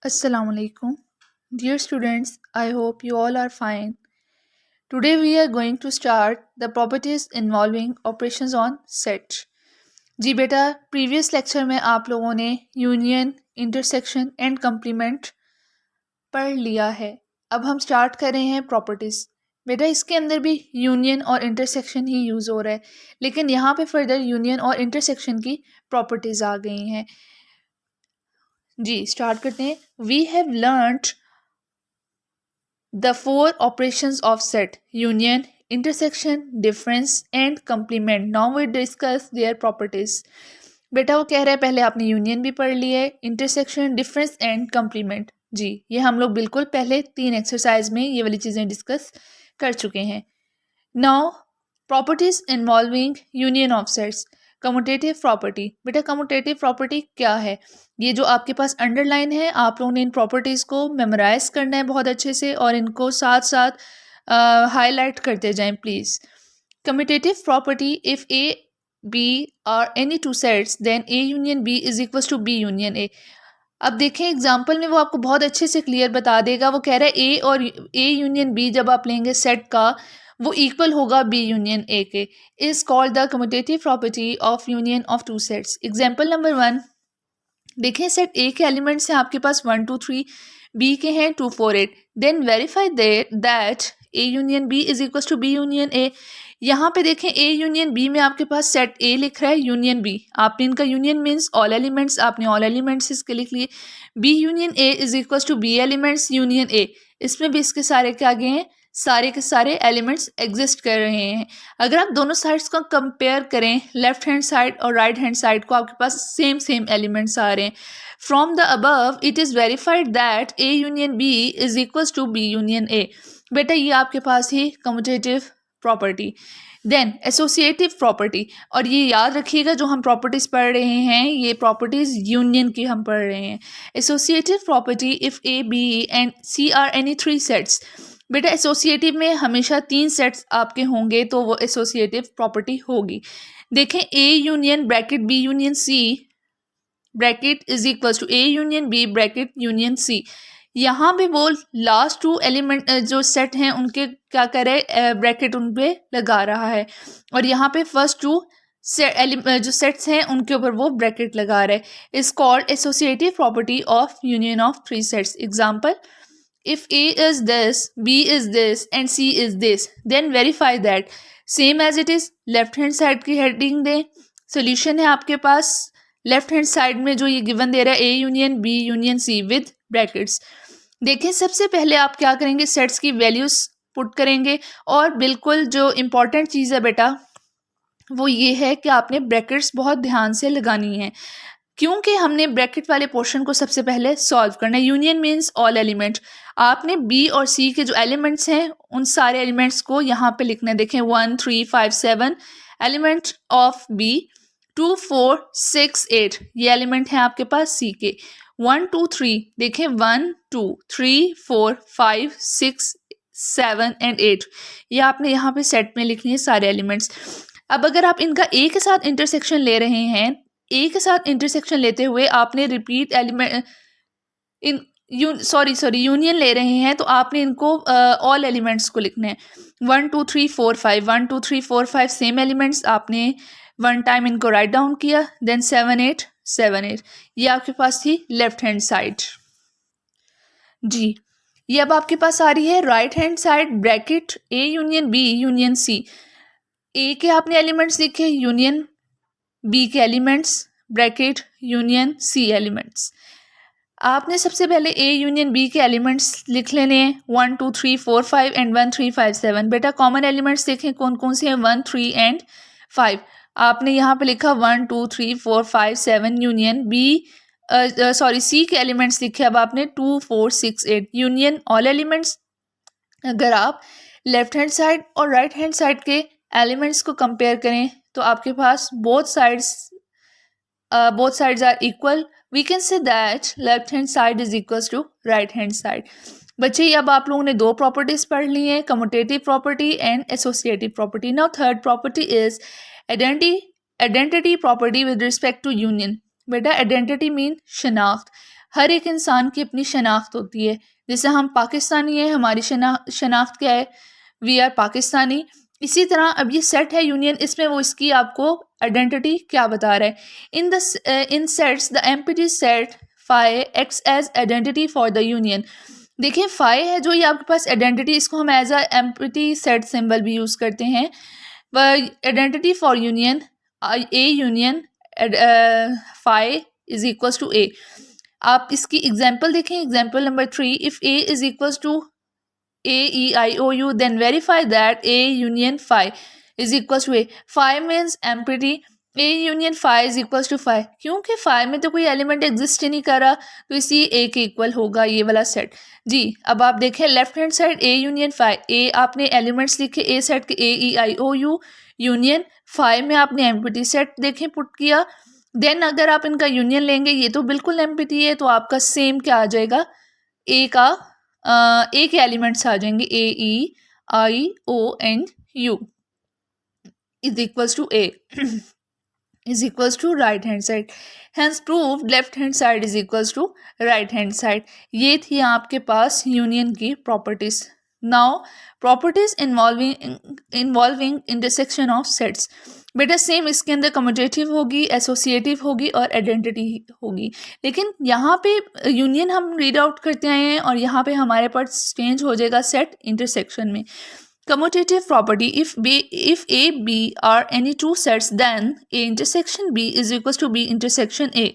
Assalamu alaikum. Dear students, I hope you all are fine. Today we are going to start the properties involving operations on set. जी बेटा, previous lecture में आप लोगों ने union, intersection and complement पढ़ लिया है. अब हम स्टार्ट कर रहे हैं प्रॉपर्टीज़. बेटा इसके अंदर भी यूनियन और इंटरसेक्शन ही यूज़ हो रहा है, लेकिन यहाँ पे फर्दर यूनियन और इंटरसेक्शन की प्रॉपर्टीज़ आ गई हैं. जी स्टार्ट करते हैं. We have learned the four operations of set: union, intersection, difference and complement. Now we discuss their properties. बेटा वो कह रहा है पहले आपने यूनियन भी पढ़ ली है, इंटरसेक्शन, डिफरेंस एंड कम्प्लीमेंट. जी ये हम लोग बिल्कुल पहले 3 एक्सरसाइज में ये वाली चीज़ें डिस्कस कर चुके हैं. Now properties involving union of sets. Commutative property. बेटा कम्यूटेटिव प्रॉपर्टी क्या है? ये जो आपके पास अंडरलाइन है, आप लोगों ने इन प्रॉपर्टीज़ को मेमोराइज करना है बहुत अच्छे से और इनको साथ साथ हाईलाइट करते जाएं please. Commutative property, if A B are any two sets then A union B is equals to B union A. अब देखें एग्जाम्पल में वो आपको बहुत अच्छे से क्लियर बता देगा. वो कह रहा है ए और ए यूनियन बी जब आप लेंगे सेट का, वो इक्वल होगा बी यूनियन ए के. Is called the commutative property of union of two sets. Example number 1 देखें. सेट ए के एलिमेंट्स हैं आपके पास 1 2 3, बी के हैं 2 4 8. Then verify that A union B is equal to B union A. यहाँ पे देखें ए यूनियन बी में आपके पास सेट ए लिख रहा है, यूनियन बी. आपने इनका यूनियन मीन्स ऑल एलिमेंट्स, आपने ऑल एलिमेंट्स इसके लिख लिए. B union A is equal to B elements union A. इसमें भी इसके सारे क्या आगे हैं, सारे के सारे एलिमेंट्स एग्जिस्ट कर रहे हैं. अगर आप दोनों साइड्स को कंपेयर करें, लेफ्ट हैंड साइड और राइट हैंड साइड को, आपके पास सेम एलिमेंट्स आ रहे हैं. From the above it is verified that A union B is equals to B union A. बेटा ये आपके पास ही commutative property. Then associative property. और ये याद रखिएगा जो हम प्रॉपर्टीज़ पढ़ रहे हैं, ये प्रॉपर्टीज़ यूनियन की हम पढ़ रहे हैं. Associative property, if A B and C are any 3 sets. बेटा एसोसिएटिव में हमेशा 3 सेट्स आपके होंगे तो वो एसोसिएटिव प्रॉपर्टी होगी. देखें A union bracket B union C bracket is equal to A union B bracket union C. यहाँ पे वो लास्ट 2 एलिमेंट जो सेट हैं उनके क्या करे, ब्रैकेट उन पे लगा रहा है, और यहाँ पे फर्स्ट 2 जो सेट्स हैं उनके ऊपर वो ब्रैकेट लगा रहा है. Is called associative property of union of 3 sets. Example, if A is this, B is this and C is this, then verify that. Same as it is, left hand side की heading दें. Solution है आपके पास left hand side में जो ये given दे रहा है, A union B union C with brackets. देखें सबसे पहले आप क्या करेंगे, सेट्स की वैल्यूज पुट करेंगे. और बिल्कुल जो इम्पॉर्टेंट चीज़ है बेटा वो ये है कि आपने ब्रैकेट्स बहुत ध्यान से लगानी है, क्योंकि हमने ब्रैकेट वाले पोर्शन को सबसे पहले सॉल्व करना है. Union means all element. आपने बी और सी के जो एलिमेंट्स हैं उन सारे एलिमेंट्स को यहाँ पे लिखना है. देखें 1 3 5 7 एलिमेंट ऑफ बी, 2 4 6 8 ये एलिमेंट हैं आपके पास सी के. 1 2 3 देखें 1 2 3 4 5 6 7 एंड 8 ये आपने यहाँ पे सेट में लिखनी है सारे एलिमेंट्स. अब अगर आप इनका ए के साथ इंटरसेक्शन ले रहे हैं, ए के साथ इंटरसेक्शन लेते हुए आपने रिपीट एलिमेंट यूनियन ले रहे हैं, तो आपने इनको ऑल एलिमेंट्स को लिखना है. 1 2 3 4 5 1 2 3 4 5 सेम एलिमेंट्स, आपने 1 टाइम इनको राइट डाउन किया. देन 7 8 7 8 ये आपके पास थी लेफ्ट हैंड साइड. जी ये अब आपके पास आ रही है right hand side. Bracket A union B union C. A के आपने एलिमेंट्स लिखे, यूनियन बी के elements, bracket union C elements. आपने सबसे पहले ए यूनियन बी के एलिमेंट्स लिख लेने हैं 1 2 3 4 5 एंड 1 3 5 7. बेटा कॉमन एलिमेंट्स देखें कौन कौन से हैं, 1 3 एंड 5. आपने यहाँ पे लिखा 1 2 3 4 5 7 यूनियन बी सी के एलिमेंट्स लिखे. अब आपने 2 4 6 8 यूनियन ऑल एलिमेंट्स. अगर आप लेफ्ट हैंड साइड और राइट हैंड साइड के एलिमेंट्स को कंपेयर करें तो आपके पास both sides are equal. We can say that left hand side is equals to right hand side. बच्चे अब आप लोगों ने 2 प्रॉपर्टीज पढ़ ली हैं, commutative property and associative property. Now third property is identity property with respect to union. बेटा identity mean शनाख्त. हर एक इंसान की अपनी शनाख्त होती है। जैसे हम पाकिस्तानी हैं, हमारी शनाख्त क्या है, वी आर पाकिस्तानी। इसी तरह अब ये सेट है यूनियन, इसमें वो इसकी आपको आइडेंटिटी क्या बता रहा है। In sets the empty set phi X as identity for the union. देखिए फाई है जो ये आपके पास आइडेंटिटी, इसको हम as a empty set symbol भी यूज़ करते हैं। Identity for union, A union phi is equals to A. आप इसकी एग्जाम्पल देखें, example number 3, if A is equals to AEIOU, then verify that A union phi is equals to A. Phi means empty, A union phi is equals to phi। क्योंकि phi में तो कोई element exist ही नहीं कर रहा, तो इसी A के इक्वल होगा ये वाला सेट जी। अब आप देखें left hand side A union phi, A आपने एलिमेंट्स लिखे A सेट के AEIOU, यूनियन phi में आपने एम्प्टी सेट देखें पुट किया। देन अगर आप इनका यूनियन लेंगे, ये तो बिल्कुल एम्प्टी है, तो आपका सेम क्या आ जाएगा, A का ए के एलिमेंट्स आ जाएंगे, AEIOU is equals to A is equals to right hand side, hence proved left hand side is equals to right hand side। ये थी आपके पास यूनियन की properties. Now properties involving intersection of sets. बेटा same इसके अंदर commutative होगी, associative होगी और आइडेंटिटी होगी, लेकिन यहाँ पे यूनियन हम रीड आउट करते आए हैं और यहाँ पे हमारे पास चेंज हो जाएगा सेट इंटरसेक्शन में। Commutative property, if A, B are any two sets, then A intersection B is equals to B intersection A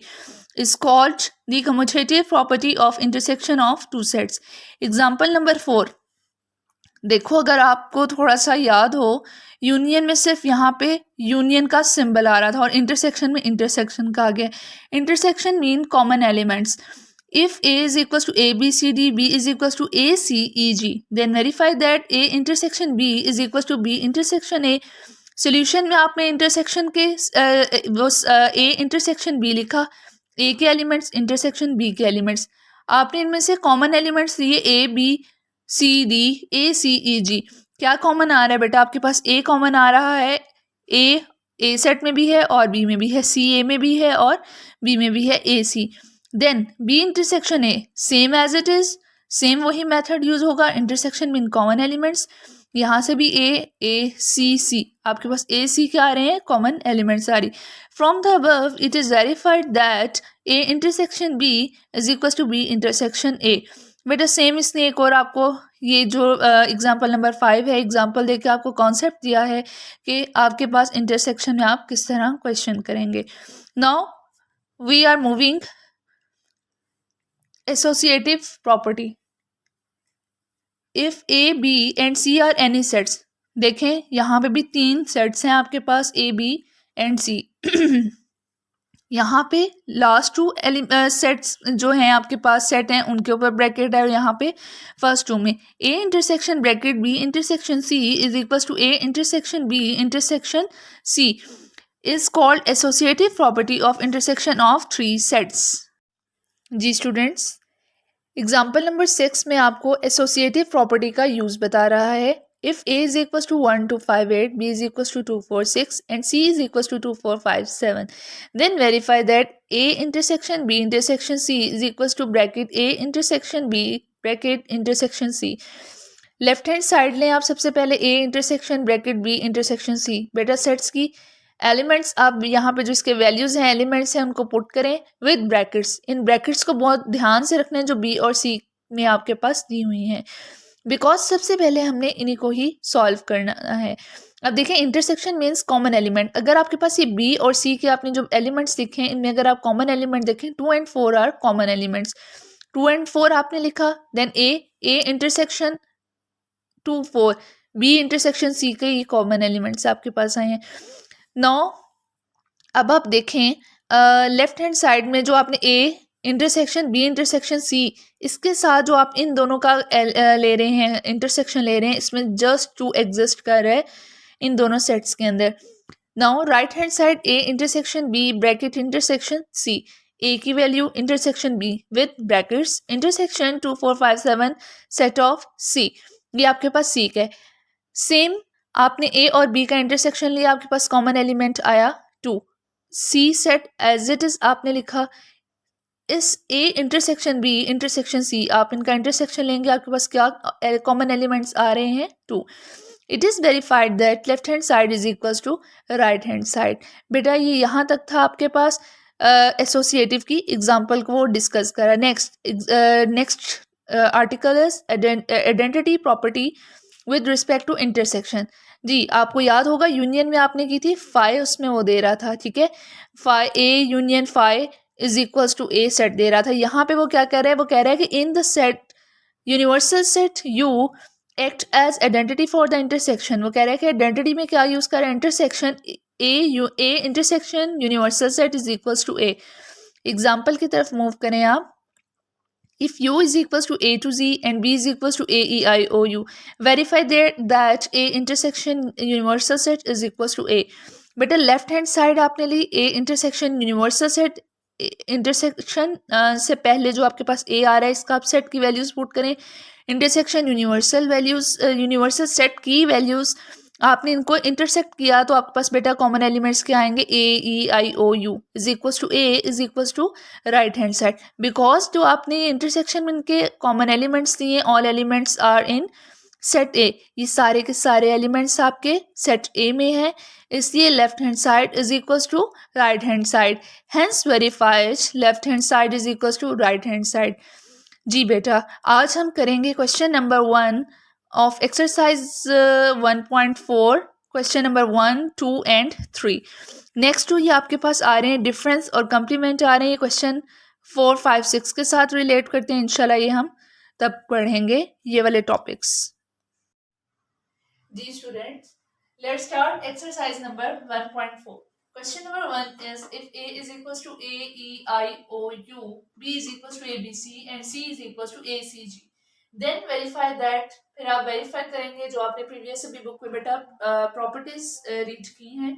is called the commutative property of intersection of two sets। Example number 4, देखो अगर आपको थोड़ा सा याद हो, union में सिर्फ यहाँ पे यूनियन का सिंबल आ रहा था और इंटरसेक्शन में इंटरसेक्शन का आ गया। Intersection mean common elements. If A is equals to ABCD, B is equals to ACEG, then verify that A intersection B is equals to B intersection A। Solution में आपने intersection के A intersection B लिखा, A के elements intersection B के elements, आपने इनमें से common elements लिए ABCD ACEG। क्या कॉमन आ रहा है बेटा, आपके पास A कॉमन आ रहा है, A सेट में भी है और B में भी है, C A में भी है और B में भी है AC। Then B intersection A same as it is, same वही मेथड यूज होगा, इंटरसेक्शन मीन कॉमन एलिमेंट्स। यहाँ से भी A C आपके पास AC क्या आ रहे हैं, कॉमन एलिमेंट्स आ रही। From the above it is verified that A intersection B is equal to B intersection A। बेटा सेम इसने एक और आपको ये जो एग्जाम्पल नंबर 5 है, एग्जाम्पल देके आपको कॉन्सेप्ट दिया है कि आपके पास इंटरसेक्शन में आप किस तरह क्वेश्चन करेंगे। Now we are moving associative property। if A, B and C are any sets, देखें यहाँ पे भी 3 सेट्स हैं आपके पास A, B and C। यहाँ पे लास्ट 2 सेट्स जो हैं आपके पास सेट हैं उनके ऊपर ब्रैकेट है, और यहाँ पे फर्स्ट 2 में A intersection bracket B intersection C is equal to A intersection B intersection C is called associative property of intersection of 3 sets. जी स्टूडेंट्स, एग्जाम्पल नंबर 6 में आपको एसोसिएटिव प्रॉपर्टी का यूज बता रहा है। If A is equal to 1 2 5 8, B is equal to 2 4 6 and C is equal to 2 4 5 7, then verify that A intersection B intersection C is equal to bracket A intersection B bracket intersection C। Left hand side लें आप सबसे पहले A intersection bracket B intersection C। बेटा sets की elements आप यहाँ पे जो इसके वैल्यूज हैं, एलिमेंट्स हैं, उनको पुट करें विद ब्रैकेट्स। इन ब्रैकेट्स को बहुत ध्यान से रखना है जो B और C में आपके पास दी हुई हैं, बिकॉज सबसे पहले हमने इन्हीं को ही सॉल्व करना है। अब देखें इंटरसेक्शन मीन्स कॉमन एलिमेंट। अगर आपके पास ये B और C के आपने जो एलिमेंट्स लिखे हैं, इनमें अगर आप कॉमन एलिमेंट देखें 2 and 4 are common elements. 2 and 4 आपने लिखा, then A intersection 2 4, B intersection C के ही कॉमन एलिमेंट्स आपके पास आए हैं। नौ अब आप देखें लेफ्ट हैंड साइड में जो आपने A intersection B intersection C, इसके साथ जो आप इन दोनों का ले रहे हैं, इंटरसेक्शन ले रहे हैं, इसमें जस्ट 2 एग्जिस्ट कर रहा है इन दोनों सेट्स के अंदर। Now right hand side A intersection B bracket intersection C, A की value intersection B with brackets intersection 2 4 5 7 set of C, ये आपके पास C का है। सेम आपने A और B का इंटरसेक्शन लिया, आपके पास कॉमन एलिमेंट आया 2, C set as it is आपने लिखा, इस A intersection B intersection C, आप इनका इंटरसेक्शन लेंगे, आपके पास क्या कॉमन एलिमेंट्स आ रहे हैं? 2. It is verified that left hand side is equals to right hand side. बेटा ये यहाँ तक था आपके पास एसोसिएटिव की एग्जाम्पल को वो डिस्कस करा। Next article is identity property with respect to intersection. जी आपको याद होगा यूनियन में आपने की थी फाई, उसमें वो दे रहा था, ठीक है, phi A union phi is equals to A set दे रहा था। यहाँ पे वो क्या कह रहा है? वो कह रहा है कि in the set universal set U act as identity for the intersection. वो कह रहा है कि आइडेंटिटी में क्या यूज कर रहा है? Intersection A intersection universal set is equals to A. Example की तरफ मूव करें आप। If U is equals to A to Z and B is equals to A E I O U, verify that A intersection universal set is equals to A. बेटा left hand side आपने ली A intersection universal set, intersection से पहले जो आपके पास A आ रहा है इसका आप सेट की वैल्यूज पुट करें। इंटरसेक्शन यूनिवर्सल सेट की वैल्यूज आपने इनको इंटरसेक्ट किया तो आपके पास बेटा कॉमन एलिमेंट्स क्या आएंगे? A E I O U is equals to A is equals to right hand side. Because जो आपने इंटरसेक्शन में इनके कॉमन एलिमेंट्स दिए, all elements are in set A, ये सारे के सारे एलिमेंट्स आपके सेट ए में हैं, इसलिए left hand side is equals to right hand side. Hence verified left hand side is equals to right hand side. जी बेटा आज हम करेंगे question number 1 of exercise 1.4, question number 1, 2 and 3। Next to ये आपके पास आ रहे हैं डिफरेंस और कम्प्लीमेंट आ रहे हैं, क्वेश्चन 4, 5, 6 के साथ रिलेट करते हैं। इंशाल्लाह ये हम तब पढ़ेंगे ये वाले टॉपिक्स। जी students, let's start exercise number 1.4। Question number 1 is if A is equals to A E I O U, B is equals to A B C and C is equals to A C G, then verify that। फिर आप verify करेंगे जो आपने previous अभी book में बेटा properties read की हैं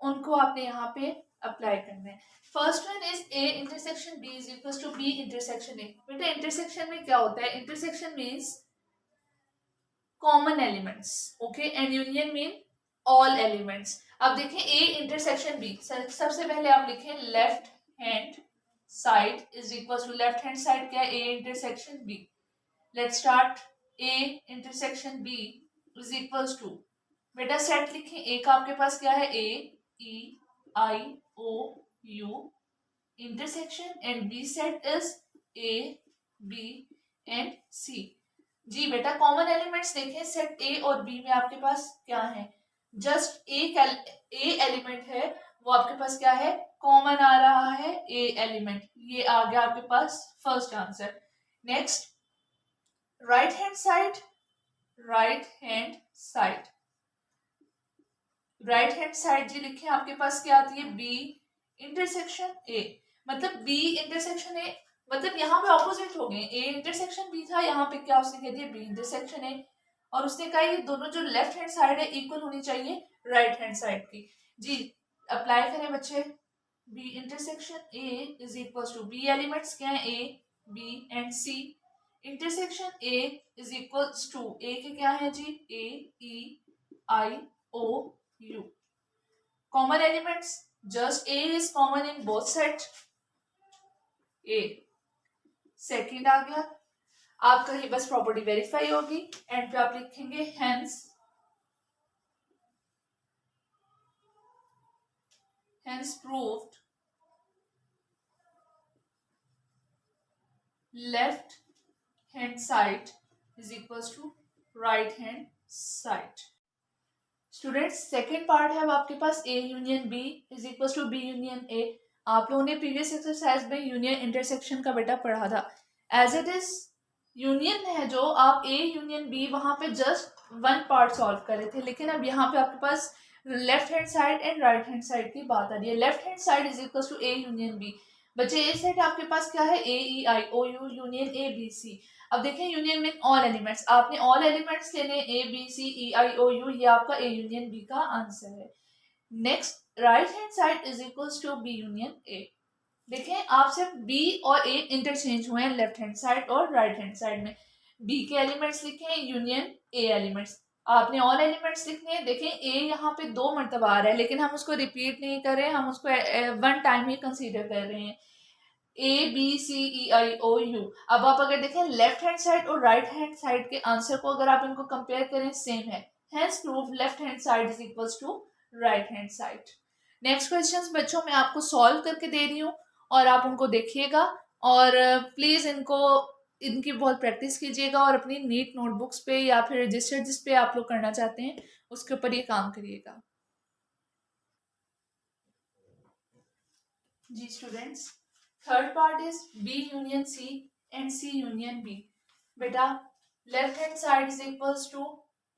उनको आपने यहाँ पे अप्लाई करना है। First one is A intersection B is equals to B intersection A। बेटा इंटरसेक्शन में क्या होता है? Intersection means common elements, okay, and union mean all elements. अब देखें A इंटरसेक्शन B, सबसे पहले आप लिखें left hand side is equals to, left hand side क्या है? A intersection B। Let's start A intersection B is equals to, बेटा set लिखें A का आपके पास क्या है? A E I O U intersection and B set is A B and C। जी बेटा कॉमन एलिमेंट्स देखें सेट A और B में आपके पास क्या है? जस्ट एक A एलिमेंट है, वो आपके पास क्या है? कॉमन आ रहा है A एलिमेंट। ये आ गया आपके पास first answer. Next right hand side, right hand side, right hand side जी लिखें आपके पास क्या आती है? B intersection A। मतलब B इंटरसेक्शन A, मतलब यहाँ पे ऑपोजिट हो गए। A इंटरसेक्शन B था, यहाँ पे क्या उसने कह दिया? B intersection A। और उसने कहा ये दोनों जो लेफ्ट हैंड साइड है इक्वल होनी चाहिए राइट हैंड साइड की। जी अप्लाई करें बच्चे। B intersection A is equals to, B elements क्या है? A B and C। Intersection A is equals to, A के क्या है जी? A E I O U। Common elements just A is common in both set A। Second आ गया आपका, ही बस प्रॉपर्टी वेरीफाई होगी, एंड पे आप लिखेंगे hence proved left hand side is equals to right hand side. Students second part है अब आपके पास A union B is equals to B union A। आप लोगों ने प्रीवियस एक्सरसाइज में यूनियन इंटरसेक्शन का बेटा पढ़ा था। एज इट इज यूनियन है जो आप A यूनियन B वहां पे जस्ट वन पार्ट सॉल्व कर रहे थे, लेकिन अब यहाँ पे आपके पास left hand side and right hand side की बात आ रही है। Left hand side is equals to A union B। बच्चे A सेट आपके पास क्या है? A E I O U union A B C। अब देखें यूनियन में ऑल एलिमेंट्स, आपने ऑल एलिमेंट्स लेने A B C E I O U, ये आपका A यूनियन B का आंसर है। Next right hand side is equals to B union A। देखें आप सिर्फ B और A इंटरचेंज हुए हैं लेफ्ट हैंड साइड और राइट हैंड साइड में। B के एलिमेंट्स लिखे यूनियन A एलिमेंट्स, आपने ऑल एलिमेंट्स लिखने हैं। देखें A यहाँ पे 2 मरतबा आ रहा है, लेकिन हम उसको रिपीट नहीं कर रहे हैं, हम उसको वन टाइम ही कंसीडर कर रहे हैं। ABCEIOU। अब आप अगर देखें लेफ्ट हैंड साइड और राइट हैंड साइड के आंसर को अगर आप इनको कंपेयर करें सेम है, hence prove left hand side is equals to right hand side. Next questions बच्चों मैं आपको सॉल्व करके दे रही हूँ और आप उनको देखिएगा और प्लीज इनकी बहुत प्रैक्टिस कीजिएगा और अपनी नीट नोटबुक्स पे या फिर रजिस्टर जिस पे आप लोग करना चाहते हैं उसके ऊपर ये काम करिएगा। जी students, third part is B union C and C union B. बेटा left hand side is equals to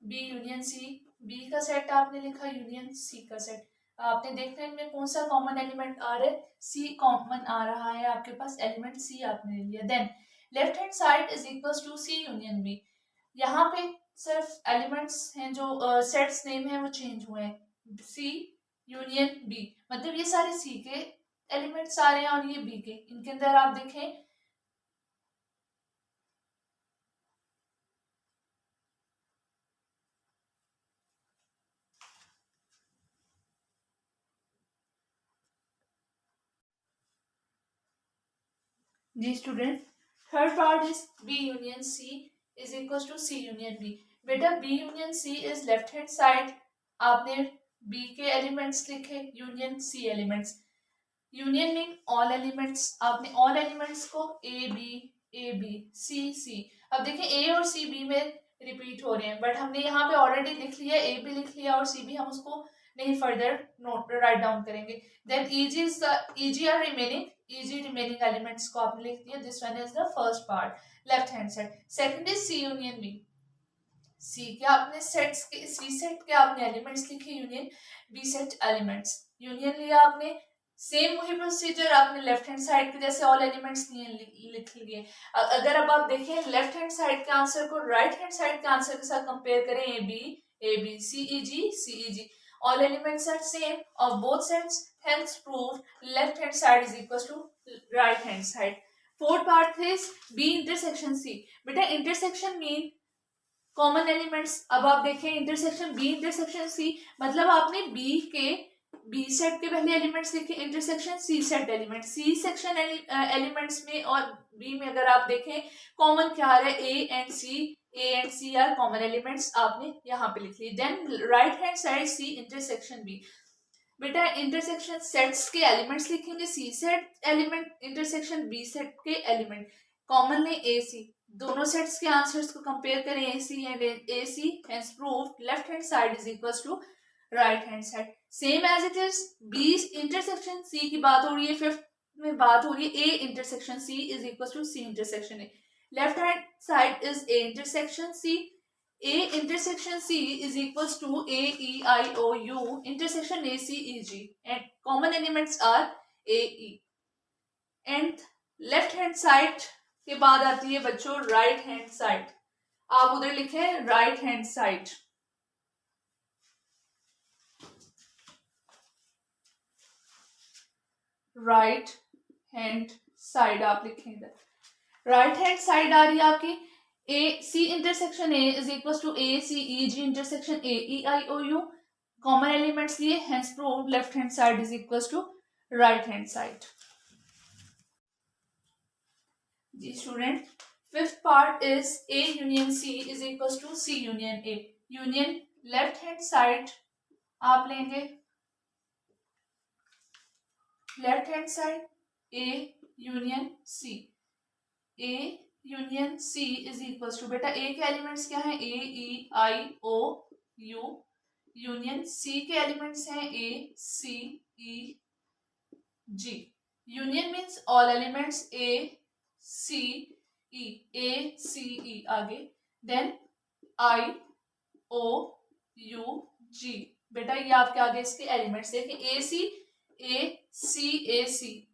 B union C, B का सेट आपने लिखा यूनियन सी का सेट। आपने देखना है इनमें कौन सा कॉमन एलिमेंट आ रहा है, सी कॉमन आ रहा है आपके पास, एलिमेंट सी आपने ले लिया। Then left hand side is equals to C union B. यहाँ पे सिर्फ एलिमेंट्स हैं जो सेट्स नेम है वो चेंज हुए हैं, सी यूनियन बी, मतलब ये सारे सी के एलिमेंट्स आ रहे हैं और ये बी के। इनके अंदर आप देखें जी student, third part is B union C is equal to C union B. बेटा B union C is left hand side, आपने बी के एलिमेंट्स लिखे, union C elements. Union mean all elements, आपने ऑल एलिमेंट्स को A B सी। अब देखिए ए और C B में रिपीट हो रहे हैं बट हमने यहाँ पे ऑलरेडी लिख लिया, ए भी लिख लिया और सी भी हम उसको नहीं फर्दर नोट राइट डाउन करेंगे। Then easy are remaining, easy remaining elements को आपने लिख दिया। This one is the first part left hand side. Second is C union B, C के आपने सेट्स के, सी सेट के आपने एलिमेंट्स लिखे, union B set elements. Union लिया आपने, सेम वही प्रोसीजर आपने लेफ्ट हैंड साइड के जैसे ऑल एलिमेंट्स लिख लिए। अगर अब आप देखें लेफ्ट हैंड साइड के आंसर को राइट हैंड साइड के आंसर के साथ कंपेयर करें, A B C E G all elements are same और both sets, hence prove left hand side is equal to right hand side. Fourth part is B intersection C. बेटा intersection mean common elements. अब आप देखें intersection B intersection सी, मतलब आपने B के B set के पहले एलिमेंट्स लिखे, intersection C set element, C section elements में और बी में अगर आप देखें कॉमन क्या आ रहा है, A and C are common elements, आपने यहाँ पे लिख ली। Then right hand side C intersection B. बेटा इंटरसेक्शन सेट्स के एलिमेंट्स लिखेंगे, C set element intersection B set के एलिमेंट, कॉमन ले ए सी, दोनों सेट्स के आंसर्स को कंपेयर करें A C and A C, hence proved left hand side is equal to right hand side. Same as it is B intersection C की बात हो रही है, फिफ्थ में बात हो रही है A intersection C is equal to C intersection A. Left hand side is A intersection C, A intersection C is equals to A E I O U intersection A C E G and common elements are A E and left hand side के बाद आती है बच्चों right hand side। आप उधर लिखे right hand side, right hand side आप लिखें इधर। राइट हैंड साइड आ रही है आपकी A C intersection A is equal to A C E G intersection A E I O U, common elements लिए, hence proved left hand side is equal to right hand side. जी student, fifth part is A union C is equal to C union A. Union left hand side आप लेंगे, left hand side A union C, A union C is equal to, बेटा A के elements क्या है, ए E I O you, union C के elements हैं ए C E जी। Union means all elements ए C ई आगे, then I O you जी। बेटा ये आपके आगे इसके एलिमेंट्स देखिए, ए C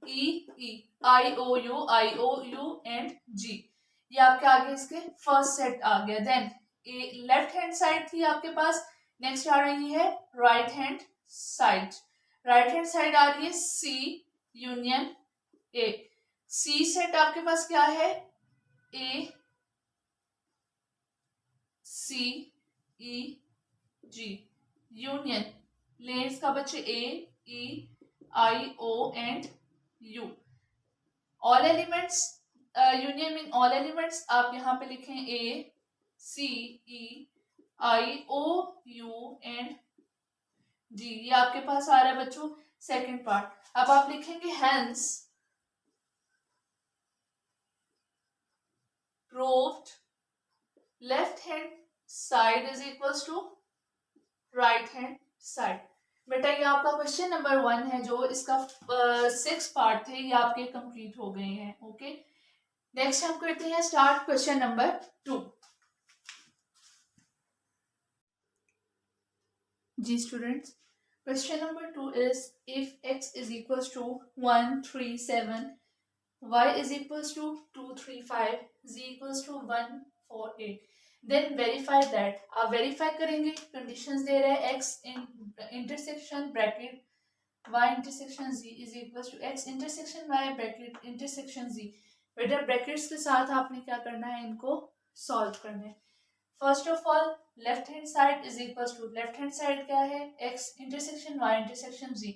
E I O you and जी, ये आपके आगे इसके फर्स्ट सेट आ गया। Then A left hand side थी आपके पास, नेक्स्ट आ रही है right hand side. Right hand side आ रही है सी यूनियन ए, सी सेट आपके पास क्या है, ए सी ई जी, यूनियन लेस का बच्चे A E I O and U. All elements, union mean all elements, आप यहाँ पे लिखें ए C E I O you and जी, ये आपके पास आ रहा है बच्चों सेकंड पार्ट। अब आप लिखेंगे hence proved left hand side is equals to right hand side. बेटा ये आपका क्वेश्चन नंबर 1 है, जो इसका 6 पार्ट थे ये आपके कंप्लीट हो गए हैं। ओके, नेक्स्ट हम करते हैं स्टार्ट क्वेश्चन नंबर 2। जी students, question number 2 is if x is equals to 1 3 7, y is equals to 2 3 5, z equals to 1 4 8, then verify that. आप वेरीफाई करेंगे, कंडीशंस दे रहे हैं x intersection bracket y intersection z is equals to x intersection y bracket intersection z। बेटा brackets के साथ आपने क्या करना है, इनको सॉल्व करना है। First of all left hand side is equals to, left hand side क्या है, x intersection y intersection z।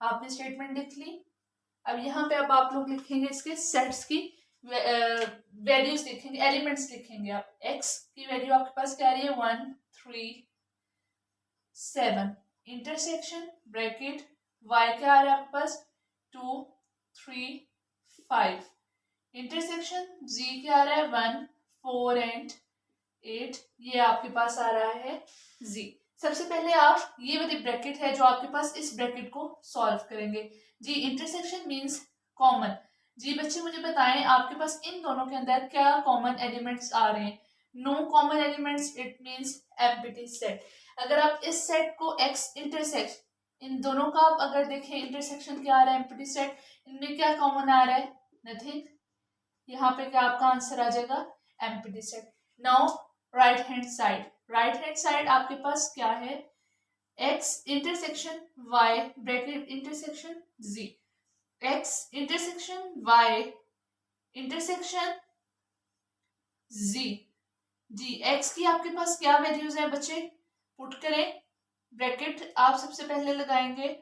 आपने स्टेटमेंट लिख ली। अब यहाँ पे अब आप लोग लिखेंगे इसके सेट्स की वैल्यूज लिखेंगे, एलिमेंट्स लिखेंगे। आप x की वैल्यू आपके पास क्या आ रही है 1 3 7, इंटरसेक्शन ब्रैकेट y क्या आ रहा है आपके पास 2 3 5, इंटरसेक्शन z क्या आ रहा है 1 4 एंड 8, ये आपके पास आ रहा है z। सबसे पहले आप ये वाली ब्रैकेट है जो आपके पास, इस ब्रैकेट को सॉल्व करेंगे। जी इंटरसेक्शन मींस कॉमन। जी बच्चे मुझे बताएं आपके पास इन दोनों के अंदर क्या कॉमन एलिमेंट्स आ रहे हैं। No common elements, it means empty set. अगर आप इस सेट को x इंटरसेक्ट, इन दोनों का आप अगर देखें इंटरसेक्शन क्या आ रहा है एम्प्टी सेट, इनमें क्या कॉमन आ रहा है, नथिंग। यहाँ पे क्या आपका आंसर आ जाएगा empty set. Now right hand side, right hand side आपके पास क्या है, x intersection y bracket intersection z, x intersection y intersection z। जी x की आपके पास क्या वैल्यूज है बच्चे, पुट करें, ब्रैकेट आप सबसे पहले लगाएंगे,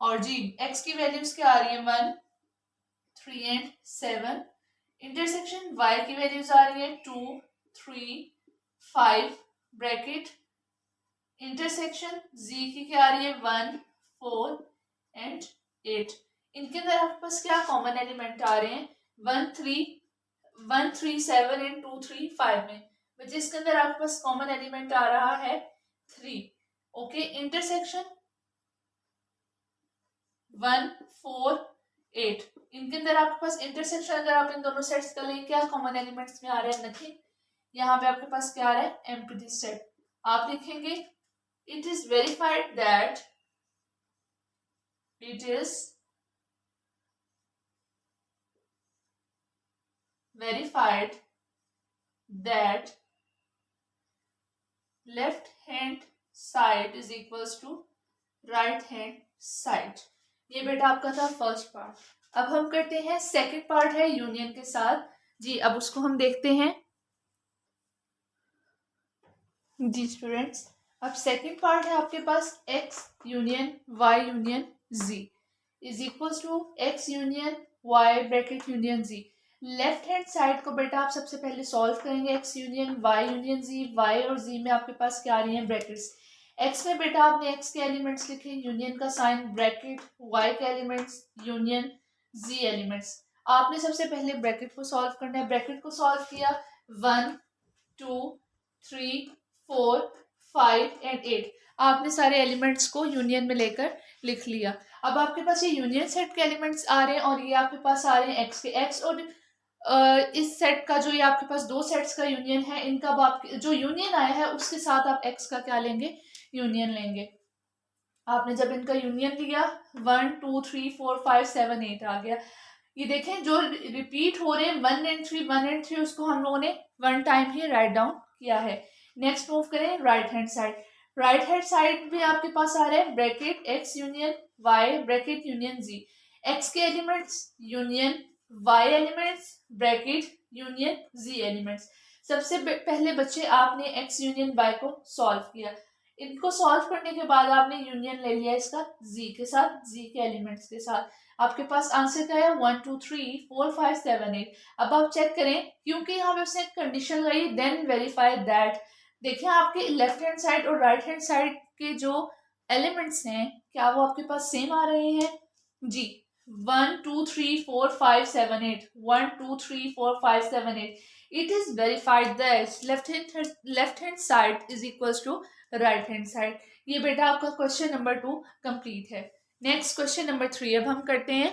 और जी x की वैल्यूज क्या आ रही है 1 3 एंड 7, इंटरसेक्शन y की वैल्यूज आ रही है 2 3 5 ब्रैकेट इंटरसेक्शन z की क्या आ रही है 1 4 एंड 8। इनके अंदर आपके पास क्या कॉमन एलिमेंट आ रहे हैं 1 3 7 एंड 2 3 5 में, बच्चे इसके अंदर आपके पास कॉमन एलिमेंट आ रहा है 3। ओके, इंटरसेक्शन 1 4 8, इनके अंदर आपके पास इंटरसेक्शन अगर आप इन दोनों सेट्स का लें क्या कॉमन एलिमेंट्स में आ रहा है, नथिंग। यहाँ पे आपके पास क्या आ रहा है एम्प्टी सेट। आप लिखेंगे it is verified that it is verified that left hand side is equals to right hand side। ये बेटा आपका था फर्स्ट पार्ट। अब हम करते हैं सेकंड पार्ट है यूनियन के साथ। जी अब उसको हम देखते हैं। जी स्टूडेंट्स, अब सेकंड पार्ट है आपके पास x union y union z is equals to x union y bracket union z। Left hand side को बेटा आप सबसे पहले सॉल्व करेंगे, x यूनियन z, y और z में आपके पास क्या आ रही हैं ब्रैकेट्स। x में बेटा आपने x के एलिमेंट्स लिखे, यूनियन का साइन ब्रैकेट, y के एलिमेंट्स यूनियन, z एलिमेंट्स। आपने सबसे पहले ब्रैकेट को सॉल्व करना है। ब्रैकेट को सॉल्व किया 1 2 3 4 5 एंड 8, आपने सारे एलिमेंट्स को यूनियन में लेकर लिख लिया। अब आपके पास ये यूनियन सेट के एलिमेंट्स आ रहे हैं और ये आपके पास आ रहे हैं एक्स के। एक्स और इस सेट का जो ये आपके पास दो सेट्स का यूनियन है, इनका आप जो यूनियन आया है उसके साथ आप एक्स का क्या लेंगे, यूनियन लेंगे। आपने जब इनका यूनियन लिया 1 2 3 4 5 7 8 आ गया। ये देखें जो रिपीट हो रहे हैं 1 एंड 3 उसको हम लोगों ने 1 टाइम ही राइट डाउन किया है। नेक्स्ट मूव करें right hand side. Right hand side में आपके पास आ रहा है bracket x union y bracket union z। x के elements union y elements bracket union z elements. सबसे पहले बच्चे आपने x यूनियन y को सॉल्व किया। इनको सॉल्व करने के बाद आपने यूनियन ले लिया इसका z के साथ, z के एलिमेंट्स के साथ। आपके पास आंसर क्या है 1 2 3 4 5 7 8। अब आप चेक करें क्योंकि यहाँ पे उसने एक कंडीशन लगाई देन वेरीफाई दैट। देखिए आपके लेफ्ट हैंड साइड और राइट हैंड साइड के जो एलिमेंट्स हैं क्या वो आपके पास सेम आ रहे हैं जी। 1 2 3 4 5 7 8 1 2 3 4 5 7 8 it is verified that left hand side is equals to right hand side। ये बेटा आपका क्वेश्चन नंबर 2 कंप्लीट है। नेक्स्ट क्वेश्चन नंबर 3 अब हम करते हैं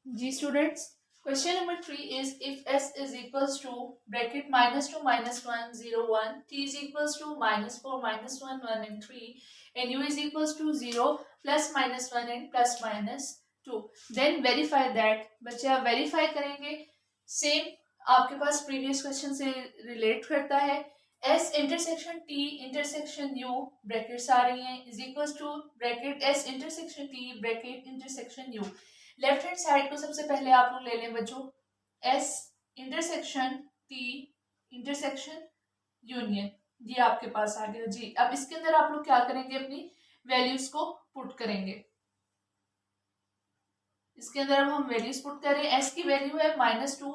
जी students. Question number 3 is if s is equals to bracket -2 -1 0 1 t is equals to -4 -1 1 and 3 and u is equals to 0 plus -1 and plus -2 then verify that। बच्चे आप verify करेंगे same आपके पास प्रीवियस क्वेश्चन से रिलेट करता है। S intersection T intersection U brackets आ रही हैं is equals to bracket S intersection T bracket intersection U। Left hand side को सबसे पहले आप लोग ले लें बच्चों S intersection T intersection union, ये आपके पास आ गया जी। अब इसके अंदर आप लोग क्या करेंगे अपनी वैल्यूज को पुट करेंगे। इसके अंदर अब हम वैल्यूज पुट करें। S की वैल्यू है -2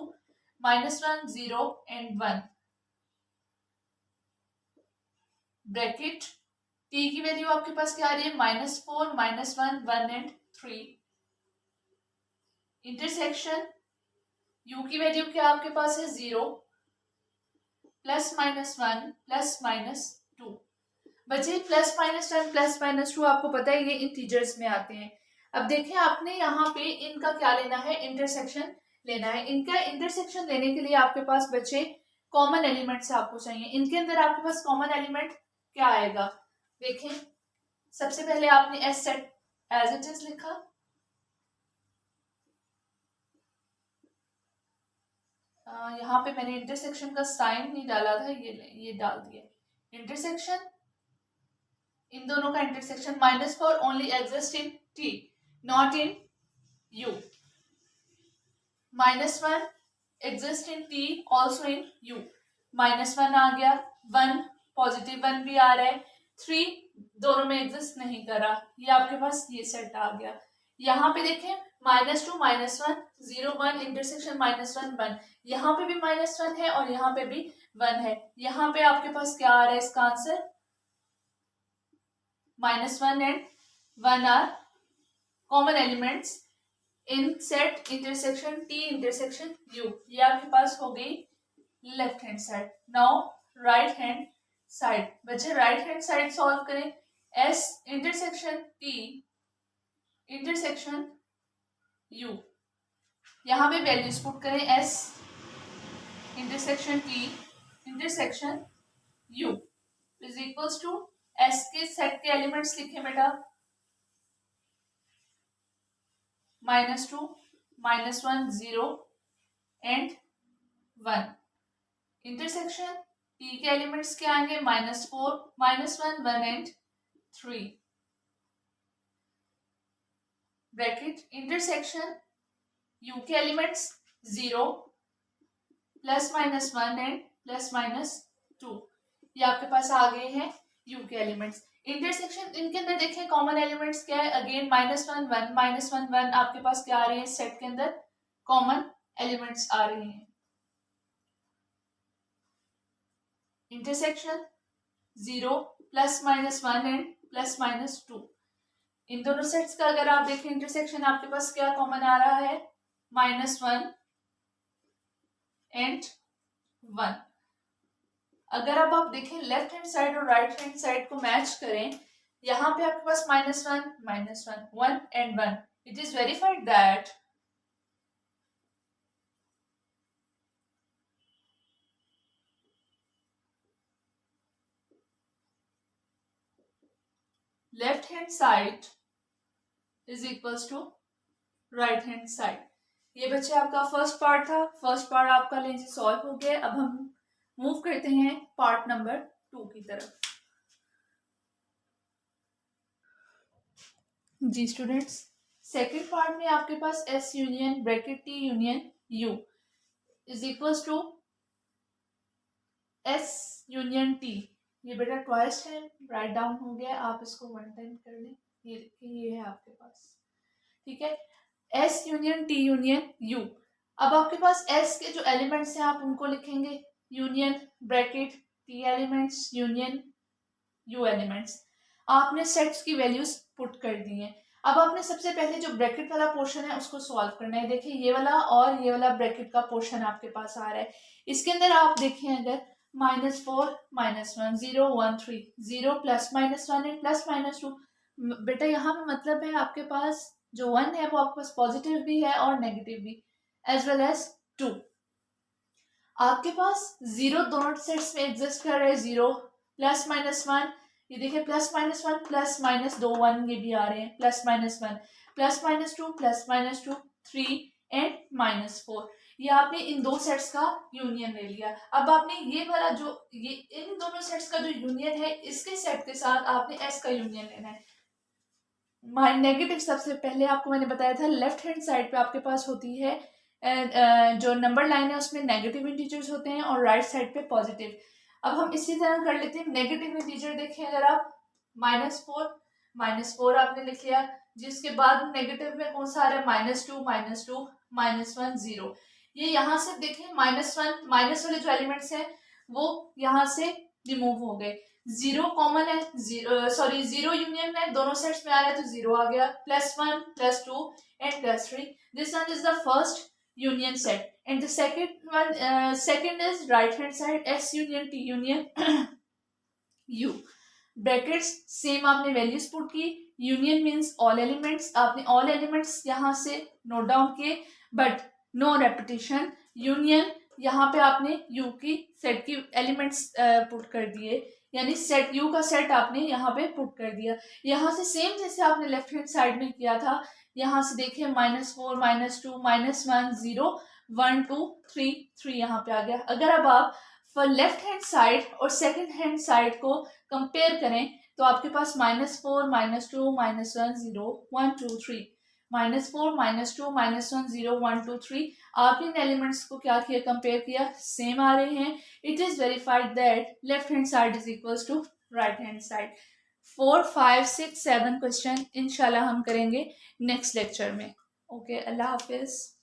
-1 0 एंड 1 ब्रैकेट T की वैल्यू आपके पास क्या आ रही है -4 -1 1 एंड 3 इंटरसेक्शन U की वैल्यू क्या आपके पास है 0 +-1 +-2। बच्चे +-1 +-2 आपको पता है ये इंटीजर्स में आते हैं। अब देखें आपने यहाँ पे इनका क्या लेना है इंटरसेक्शन लेना है। इनका इंटरसेक्शन लेने के लिए आपके पास बच्चे कॉमन एलिमेंट्स आपको चाहिए। इनके अंदर आपके पास कॉमन एलिमेंट क्या आएगा देखें। सबसे पहले आपने S set as it is लिखा, यहाँ पे मैंने इंटरसेक्शन का साइन नहीं डाला था, ये डाल दिया। इंटरसेक्शन इन दोनों का intersection -4 only exist in T not in U। -1 exist in T also in U। -1 आ गया, 1 पॉजिटिव 1 भी आ रहा है, 3 दोनों में एग्जिस्ट नहीं करा, ये आपके पास ये सेट आ गया। यहाँ पे देखें -2 -1 0 1 इंटरसेक्शन -1 1, यहाँ पे भी -1 है और यहाँ पे भी 1 है। यहाँ पे आपके पास क्या आ रहा है इसका answer -1 and 1 are common elements in set intersection T intersection U। ये आपके पास हो गई left hand side. Now right hand side. बच्चे राइट हैंड साइड सॉल्व करें। S intersection T intersection U, यहाँ पे वैल्यूज पुट करें S intersection T intersection U is equals to S के सेट के एलिमेंट्स लिखे बेटा -2 -1 0 एंड 1। इंटरसेक्शन T के एलिमेंट्स क्या आएंगे -4 -1 1 एंड 3 ब्रैकेट इंटरसेक्शन U के एलिमेंट्स 0 +-1 एंड +-2, ये आपके पास आ गए हैं U के एलिमेंट्स। इंटरसेक्शन इनके अंदर देखें कॉमन एलिमेंट्स क्या है अगेन -1 1 -1 1 आपके पास क्या आ रहे हैं सेट के अंदर कॉमन एलिमेंट्स आ रहे हैं। इंटरसेक्शन 0 +-1 एंड +-2, इन दोनों सेट्स का अगर आप देखें इंटरसेक्शन आपके पास क्या कॉमन आ रहा है -1 एंड 1। अगर अब आप देखें लेफ्ट हैंड साइड और राइट हैंड साइड को मैच करें, यहाँ पे आपके पास -1 -1 1 and 1, it is verified that left hand side is equals to right hand side. ये बच्चे आपका फर्स्ट पार्ट था। फर्स्ट पार्ट आपका लेंजे सॉल्व हो गया। अब हम मूव करते हैं पार्ट नंबर 2 की तरफ। जी स्टूडेंट्स, सेकेंड पार्ट में आपके पास S union bracket T union U is equals to S union T। ये बेटा ट्वाइस टाइम राइट डाउन हो गया, आप इसको 1 टाइम कर लें। ये है आपके पास, ठीक है। S union T union you. अब आपके पास एस के जो एलिमेंट्स हैं आप उनको लिखेंगे union bracket T elements union you elements. आपने सेट्स की वैल्यूज पुट कर दी हैं। अब आपने सबसे पहले जो ब्रैकेट वाला पोर्शन है उसको सॉल्व करना है। देखिए ये वाला और ये वाला ब्रैकेट का पोर्शन आपके पास आ रहा है। इसके अंदर आप देखें अगर -4 -1 0 1 3 0 +-1 एंड +-2, बेटा यहाँ पे मतलब है आपके पास जो 1 है वो आपके पास पॉजिटिव भी है और नेगेटिव भी, एज वेल एज 2। आपके पास 0 दोनों सेट्स में एग्जिस्ट कर रहे हैं, 0 +-1, ये देखिए +-1 +-2 1 ये भी आ रहे हैं, +-1 +-2 +-2 3 एंड -4। ये आपने इन दो सेट्स का यूनियन ले लिया। अब आपने ये वाला जो ये इन दोनों सेट्स का जो यूनियन है इसके सेट के साथ आपने एस का यूनियन लेना है। नेगेटिव सबसे पहले आपको मैंने बताया था लेफ्ट हैंड साइड पे आपके पास होती है जो नंबर लाइन है उसमें नेगेटिव इंटीजर्स होते हैं और राइट साइड पे पॉजिटिव। अब हम इसी तरह कर लेते हैं। नेगेटिव इंटीजर देखें अगर आप -4 आपने लिख लिया, जिसके बाद नेगेटिव में कौन सा आ रहा है -2 -2 -1 0। ये यहाँ से देखें -1 माइनस वाले जो एलिमेंट्स हैं वो यहाँ से रिमूव हो गए। 0 कॉमन है, 0 यूनियन है, दोनों सेट्स में आ रहा है तो 0 आ गया, +1 +2 and +3। This one is the first union set and the second is right hand side S union T union U। Brackets same आपने वैल्यूज पुट की। यूनियन मीन्स ऑल एलिमेंट्स, आपने ऑल एलिमेंट्स यहाँ से नोट डाउन किए but no repetition. Union यहाँ पे आपने you की सेट की एलिमेंट्स पुट कर दिए, यानी सेट यू का सेट आपने यहाँ पे पुट कर दिया। यहाँ से सेम जैसे आपने लेफ्ट हैंड साइड में किया था, यहाँ से देखिए -4 -2 -1 0 1 2 3 3 यहाँ पे आ गया। अगर अब आप फॉर लेफ्ट हैंड साइड और सेकंड हैंड साइड को कंपेयर करें तो आपके पास -4 -2 -1 0 1 2 3 -4 -2 -1 0 1 2 3 आप इन एलिमेंट्स को क्या किया, कंपेयर किया, सेम आ रहे हैं। It is verified that left hand side is equals to right hand side. 4 5 6 7 question इंशाल्लाह हम करेंगे नेक्स्ट लेक्चर में। ओके, अल्लाह हाफिज।